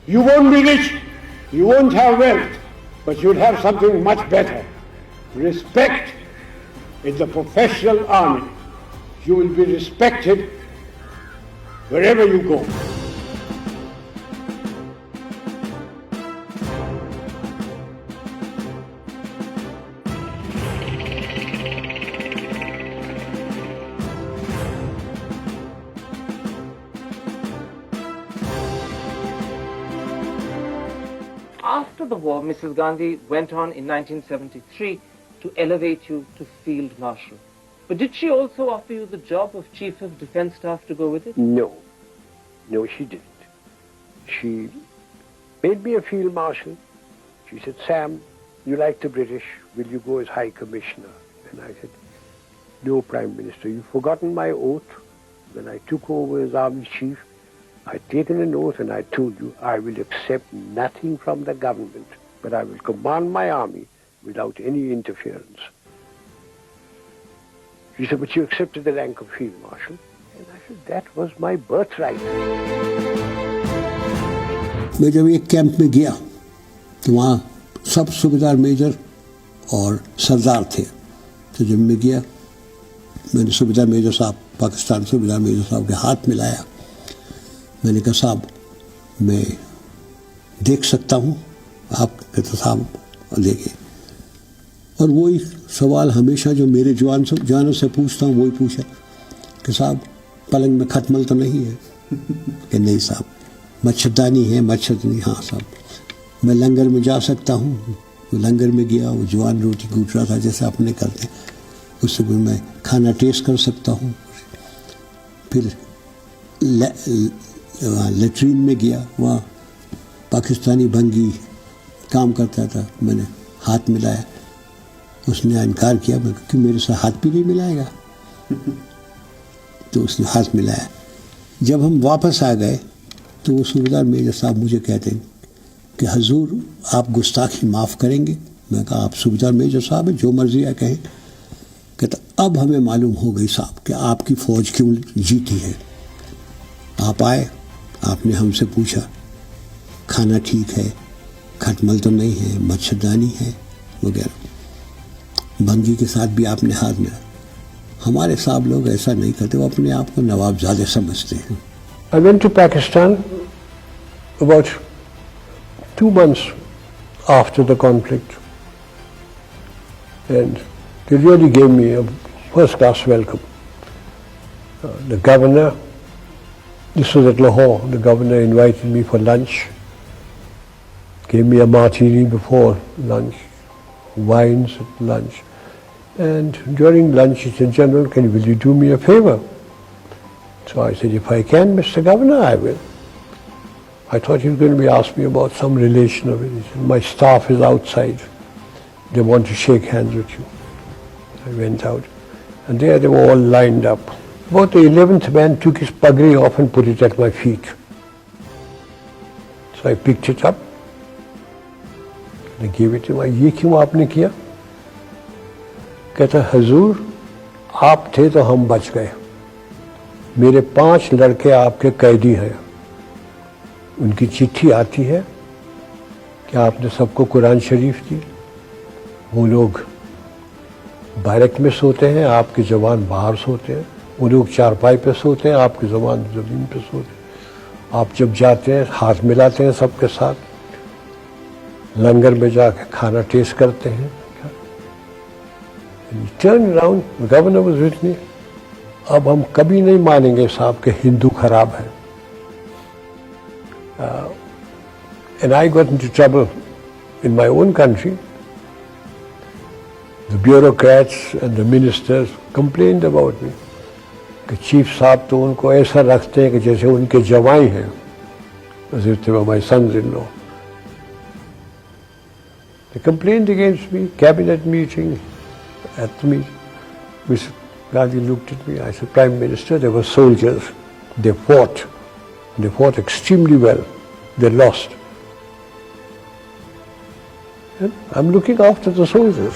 You won't be rich, you won't have wealth, but you'll have something much better. Respect in the professional army. You will be respected wherever you go. After the war, Mrs. Gandhi went on in 1973 to elevate you to Field Marshal. But did she also offer you the job of Chief of Defence Staff to go with it? No. No, she didn't. She made me a Field Marshal. She said, Sam, you like the British, will you go as High Commissioner? And I said, no, Prime Minister, you've forgotten my oath. When I took over as Army Chief, I'd taken an oath and I told you I will accept nothing from the government, but I will command my army without any interference. She said, but you accepted the rank of Field Marshal. And I said, that was my birthright. मैं जब एक camp में गया तो वहाँ सब सूबेदार major और सरदार थे। तो जब मैं गया मैंने सूबेदार मेजर साहब पाकिस्तान सूबेदार मेजर साहब के हाथ मिलाया। मैंने कहा साहब मैं देख सकता हूँ। आप कहते साहब देखे। और वही सवाल हमेशा जो मेरे जवानों से पूछता हूँ वही पूछा कि साहब पलंग में खटमल तो नहीं है? कि नहीं साहब। मच्छरदानी है? मच्छरदानी हाँ साहब। मैं लंगर में जा सकता हूँ? लंगर में गया, वो जवान रोटी कूट रहा था जैसे अपने करते, उससे भी मैं खाना टेस्ट कर सकता हूँ। फिर लेट्रीन में गया, वहाँ पाकिस्तानी भंगी काम करता था। मैंने हाथ मिलाया, उसने इनकार किया। मैं कि मेरे साथ हाथ भी नहीं मिलाएगा? तो उसने हाथ मिलाया। जब हम वापस आ गए तो वो सूबेदार मेजर साहब मुझे कहते हैं कि हजूर आप गुस्ताखी माफ़ करेंगे? मैं कहा आप सूबेदार मेजर साहब हैं, जो मर्जी है कहें। कहता अब हमें मालूम हो गई साहब कि आपकी फ़ौज क्यों जीती है। आप आए, आपने हमसे पूछा खाना ठीक है, खटमल तो नहीं है, मच्छरदानी है वगैरह। भंगी के साथ भी आपने हाथ मिला। हमारे साहब लोग ऐसा नहीं करते, वो अपने आप को नवाबजादे समझते हैं। I went to Pakistan about 2 months after the conflict, and they really gave me a first-class welcome. The governor, this was at Lahore, the governor invited me for lunch, gave me a martini before lunch, wines at lunch, and during lunch he said, General, will you do me a favor? So I said, if I can, Mr. Governor, I will. I thought he was going to be asking me about some relation of it. He said, my staff is outside. They want to shake hands with you. I went out, and there they were all lined up. About the 11th man took his pagri off and put it at my feet. So I picked it up. I gave it to him. ये क्यों आपने किया? कहता हजूर आप थे तो हम बच गए। मेरे 5 लड़के आपके कैदी हैं। उनकी चिट्ठी आती है कि आपने सबको कुरान शरीफ दी। वो लोग बैरक में सोते हैं, आपके जवान बाहर सोते हैं। वो लोग चारपाई पे सोते हैं, आपके जवान ज़मीन पे सोते हैं। आप जब जाते हैं हाथ मिलाते हैं सबके साथ, लंगर में जाकर खाना टेस्ट करते हैं। Turn around, governor was with me. अब हम कभी नहीं मानेंगे साहब कि हिंदू खराब है। And I got into trouble in my own country. The bureaucrats and the ministers complained about me कि चीफ साहब तो उनको ऐसा रखते हैं कि जैसे उनके जवाई हैं, as if they were my sons-in-law. They complained against me, cabinet meeting, at the meeting. Mr. Gandhi looked at me. I said, Prime Minister, they were soldiers. They fought. They fought extremely well. They lost. And I'm looking after the soldiers.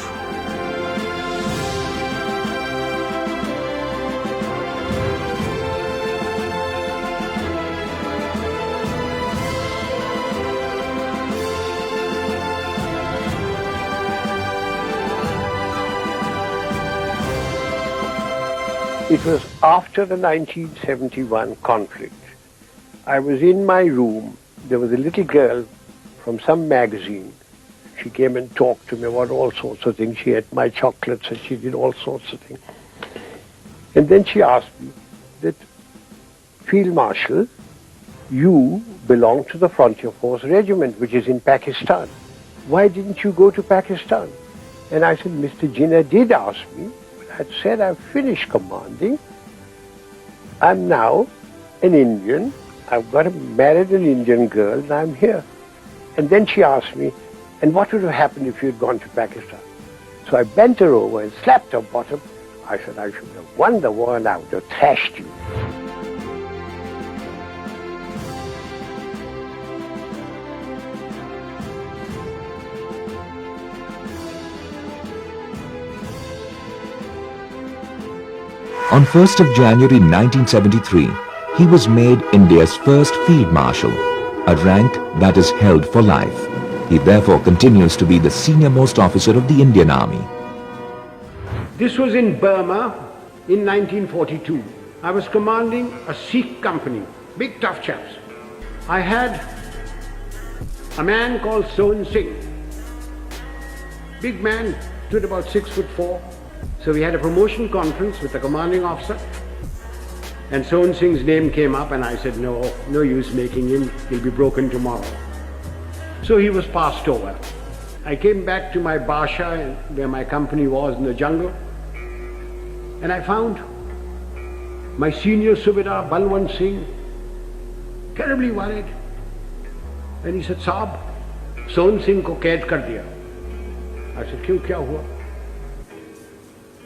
It was after the 1971 conflict. I was in my room. There was a little girl from some magazine. She came and talked to me about all sorts of things. She ate my chocolates and she did all sorts of things. And then she asked me that, Field Marshal, you belong to the Frontier Force Regiment, which is in Pakistan. Why didn't you go to Pakistan? And I said, Mr. Jinnah did ask me. I said, I've finished commanding. I'm now an Indian. I've married an Indian girl and I'm here. And then she asked me, and what would have happened if you'd gone to Pakistan? So I bent her over and slapped her bottom. I said, I should have won the war and I would have thrashed you. On 1st of January 1973, he was made India's first Field Marshal, a rank that is held for life. He therefore continues to be the senior-most officer of the Indian Army. This was in Burma in 1942. I was commanding a Sikh company, big tough chaps. I had a man called Sohan Singh, big man, stood about 6'4". So we had a promotion conference with the commanding officer, and Sohan Singh's name came up, and I said, no use making him, he'll be broken tomorrow. So he was passed over. I came back to my Basha, where my company was in the jungle, and I found my senior Subedar, Balwant Singh, terribly worried. And he said, Saab, Sohan Singh ko kaid kar diya. I said, क्यों क्या हुआ?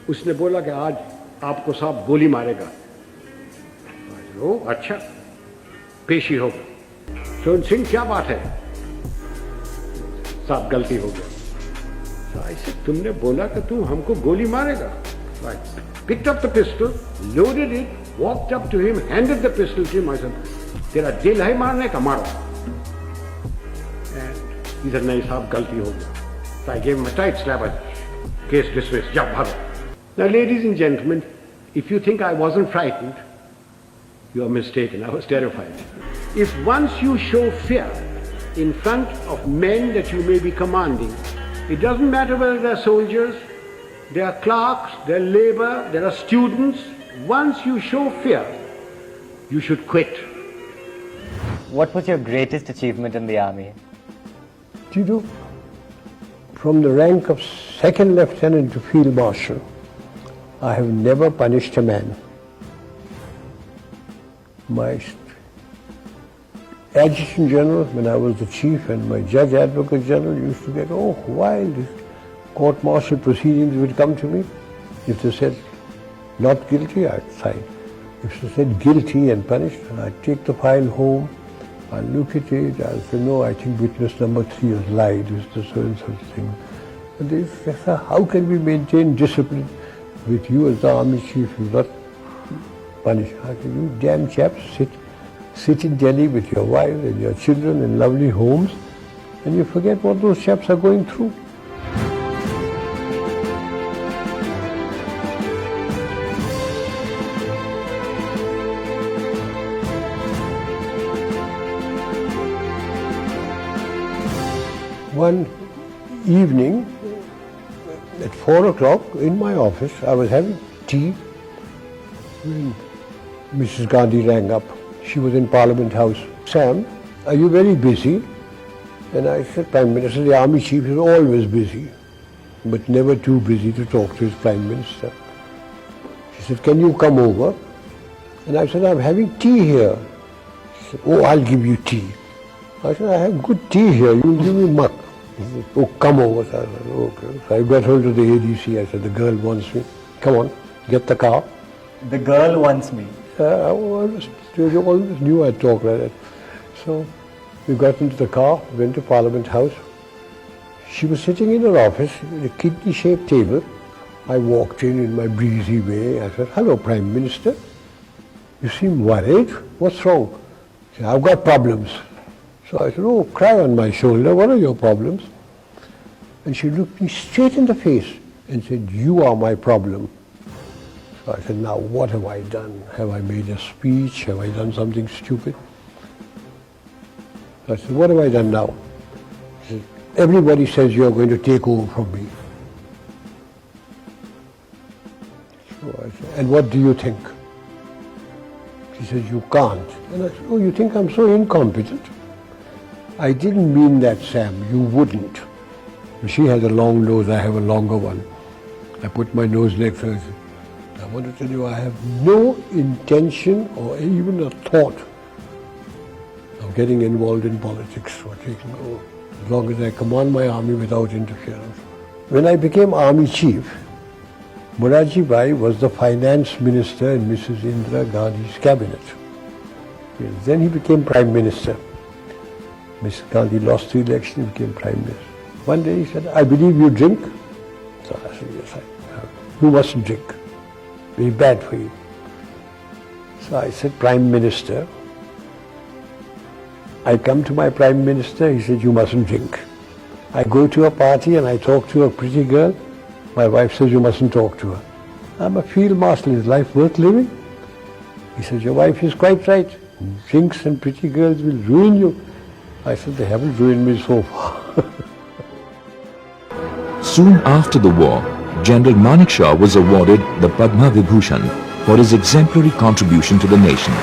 उसने बोला कि आज आपको साहब गोली मारेगा. ओ अच्छा, पेशी होगा. सोहन सिंह क्या बात है? साहब गलती हो गया. So I said, तुमने बोला कि तू हमको गोली मारेगा. So I picked up the pistol, loaded it, walked up to him, handed the pistol to him. I said, तेरा दिल है मारने का, मारो. And he said, नहीं साहब गलती हो गया. So I gave him a tight slap. Case dismissed. जा भागो. Now, ladies and gentlemen, if you think I wasn't frightened, you are mistaken. I was terrified. If once you show fear in front of men that you may be commanding, it doesn't matter whether they're soldiers, they are clerks, they're labor, there are students. Once you show fear, you should quit. What was your greatest achievement in the army? Tito, from the rank of second lieutenant to field marshal, I have never punished a man. My adjutant general, when I was the chief, and my judge advocate general used to get, wild court-martial proceedings would come to me. If they said not guilty, I'd sign. If they said guilty and punished, I'd take the file home, I'll look at it, I'll say, no, I think witness number 3 has lied, it's the so-and-so thing. And they say, how can we maintain discipline with you as the army chief? You not punish. I said, you damn chaps, sit in Delhi with your wives and your children in lovely homes, and you forget what those chaps are going through. One evening, at 4 o'clock in my office, I was having tea when Mrs. Gandhi rang up. She was in Parliament House. Sam, are you very busy? And I said, Prime Minister, the Army Chief is always busy, but never too busy to talk to his Prime Minister. She said, can you come over? And I said, I'm having tea here. She said, I'll give you tea. I said, I have good tea here, you'll give me muck. He said, come over. So I said, okay. So I got hold of the ADC. I said, the girl wants me. Come on, get the car. The girl wants me. I always knew I'd talk like that. So we got into the car, went to Parliament House. She was sitting in her office with a kidney-shaped table. I walked in my breezy way. I said, hello, Prime Minister. You seem worried. What's wrong? She said, I've got problems. So I said, cry on my shoulder. What are your problems? And she looked me straight in the face and said, you are my problem. So I said, now what have I done? Have I made a speech? Have I done something stupid? I said, what have I done now? He said, everybody says you're going to take over from me. So I said, and what do you think? She says, you can't. And I said, oh, you think I'm so incompetent? I didn't mean that, Sam. You wouldn't. She has a long nose, I have a longer one. I put my nose next to her. I want to tell you, I have no intention or even a thought of getting involved in politics or taking over, as long as I command my army without interference. When I became army chief, Morarji Bhai was the finance minister in Mrs. Indira Gandhi's cabinet. Then he became prime minister. Mrs. Gandhi lost the election, he became prime minister. One day he said, I believe you drink. So I said, yes, I have. You mustn't drink. Very bad for you. So I said, Prime Minister. I come to my Prime Minister, he said, you mustn't drink. I go to a party and I talk to a pretty girl. My wife says, you mustn't talk to her. I'm a field marshal, is life worth living? He says, your wife is quite right. Drinks and pretty girls will ruin you. I said, they haven't ruined me so far. Soon after the war, General Manekshaw was awarded the Padma Vibhushan for his exemplary contribution to the nation.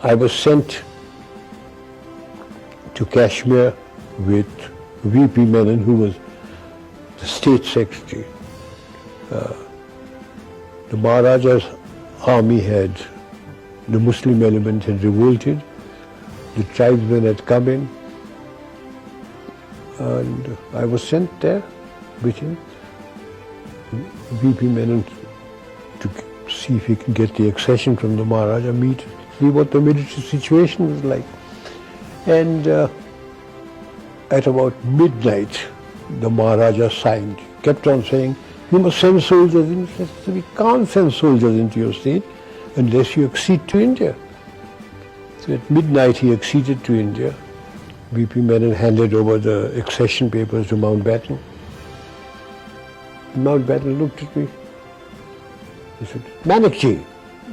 I was sent to Kashmir with V.P. Menon, who was the state secretary. The Maharaja's army the Muslim element had revolted, the tribesmen had come in, and I was sent there with him, V.P. Menon, to see if he could get the accession from the Maharaja, see what the military situation was like. And at about midnight, the Maharaja signed, kept on saying, you must send soldiers in. He said, we can't send soldiers into your state unless you accede to India. So at midnight he acceded to India. V.P. Menon handed over the accession papers to Mountbatten. Mountbatten looked at me. He said, Manekji.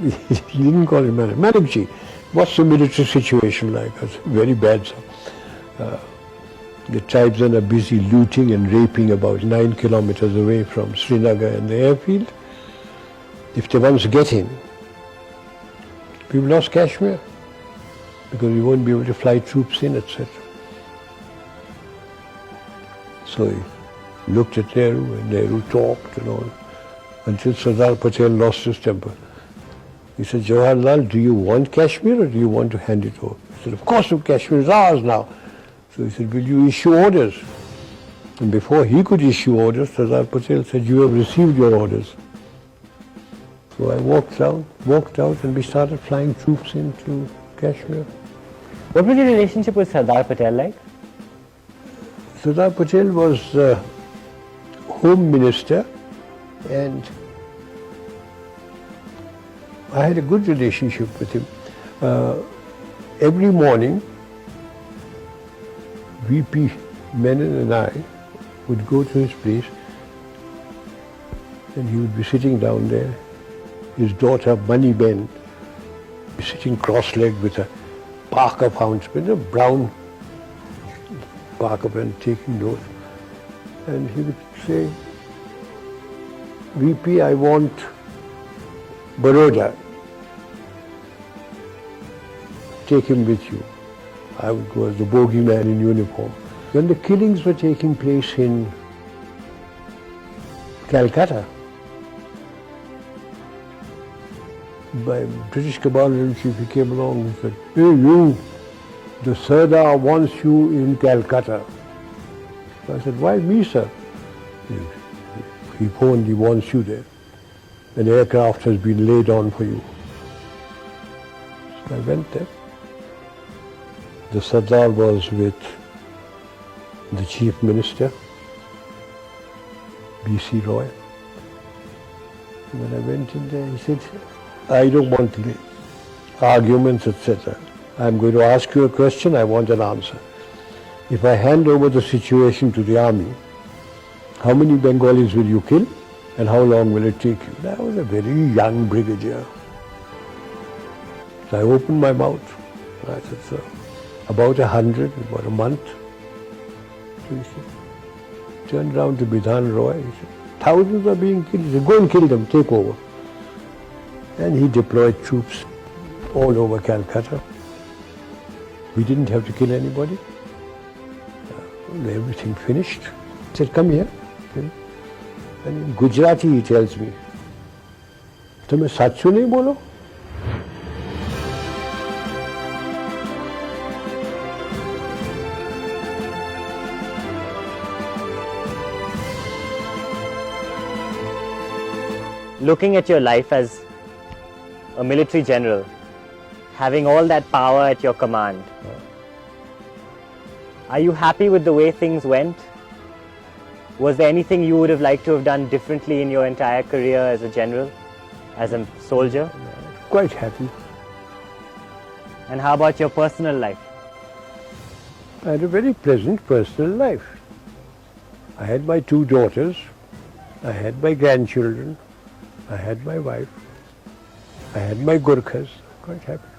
He didn't call him Manek. Manekji, what's the military situation like? I said, very bad, sir. The tribesmen are busy looting and raping about 9 kilometers away from Srinagar and the airfield. If they once get in, we've lost Kashmir because we won't be able to fly troops in, etc. So he looked at Nehru and Nehru talked and all until Sardar Patel lost his temper. He said, Jawaharlal, do you want Kashmir or do you want to hand it over? He said, of course, Kashmir is ours now. So he said, will you issue orders? And before he could issue orders, Sardar Patel said, you have received your orders. So I walked out and we started flying troops into Kashmir. What was your relationship with Sardar Patel like? Sardar Patel was Home Minister, and I had a good relationship with him. Every morning, V.P. Menon and I would go to his place and he would be sitting down there. His daughter, Bunny Ben, sitting cross-legged with a Parker fountain pen, a brown Parker pen, taking notes. And he would say, VP, I want Baroda. Take him with you. I would go as the bogeyman in uniform. When the killings were taking place in Calcutta, by British Commander-in-Chief, he came along and said, hey you, the Sardar wants you in Calcutta. So I said, why me, sir? He phoned, he wants you there. An aircraft has been laid on for you. So I went there. The Sardar was with the Chief Minister, B.C. Roy. When I went in there, he said, I don't want arguments, etc. I'm going to ask you a question, I want an answer. If I hand over the situation to the army, how many Bengalis will you kill and how long will it take you? I was a very young brigadier. So I opened my mouth. I said, sir, about 100, about a month. So he said, turned round to Bidhan Roy, he said, thousands are being killed. He said, go and kill them, take over. And he deployed troops all over Calcutta. We didn't have to kill anybody. Everything finished. He said, come here. And in Gujarati he tells me, "Tumhe sachu nahi bolo?" Looking at your life as a military general, having all that power at your command, are you happy with the way things went? Was there anything you would have liked to have done differently in your entire career as a general, as a soldier? Quite happy. And how about your personal life? I had a very pleasant personal life. I had my 2 daughters, I had my grandchildren, I had my wife, I had my Gurkhas. Quite happy.